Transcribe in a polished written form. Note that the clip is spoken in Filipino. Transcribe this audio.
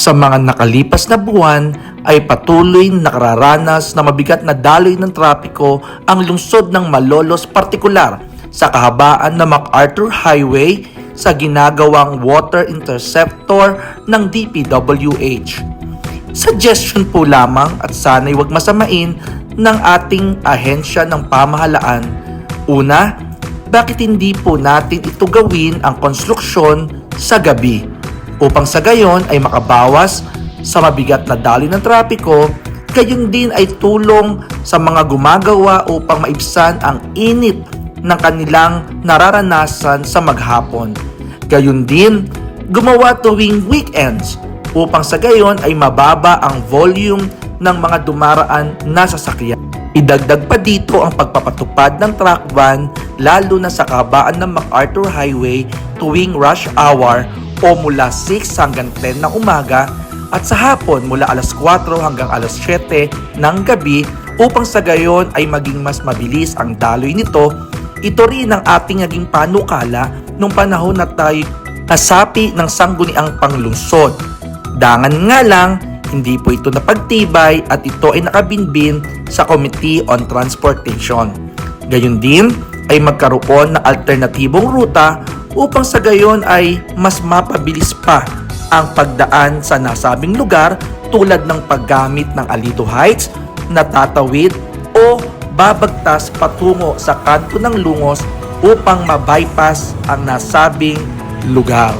Sa mga nakalipas na buwan ay patuloy na nakararanas na mabigat na daloy ng trapiko ang lungsod ng Malolos, partikular sa kahabaan ng MacArthur Highway sa ginagawang water interceptor ng DPWH. Suggestion po lamang at sana'y wag masamain ng ating ahensya ng pamahalaan. Una, bakit hindi po natin ito gawin ang konstruksyon sa gabi upang sa gayon ay makabawas sa mabigat na daloy ng trapiko, gayon din ay tulong sa mga gumagawa upang maibsan ang init ng kanilang nararanasan sa maghapon. Gayon din, gumawa tuwing weekends upang sa gayon ay mababa ang volume ng mga dumaraan na sasakyan. Idagdag pa dito ang pagpapatupad ng truck ban lalo na sa kahabaan ng MacArthur Highway tuwing rush hour o mula 6 hanggang 10 ng umaga at sa hapon mula alas 4 hanggang alas 7 ng gabi upang sa gayon ay maging mas mabilis ang daloy nito. Ito rin ang ating naging panukala nung panahon na tayo nasapi ng sangguniang panglungsod. Dangan nga lang, hindi po ito napagtibay at ito ay nakabinbin sa Committee on Transportation. Gayon din ay magkaroon ng alternatibong ruta upang sa gayon ay mas mapabilis pa ang pagdaan sa nasabing lugar tulad ng paggamit ng Alito Heights na tatawid o babagtas patungo sa kanto ng Lungos upang ma-bypass ang nasabing lugar.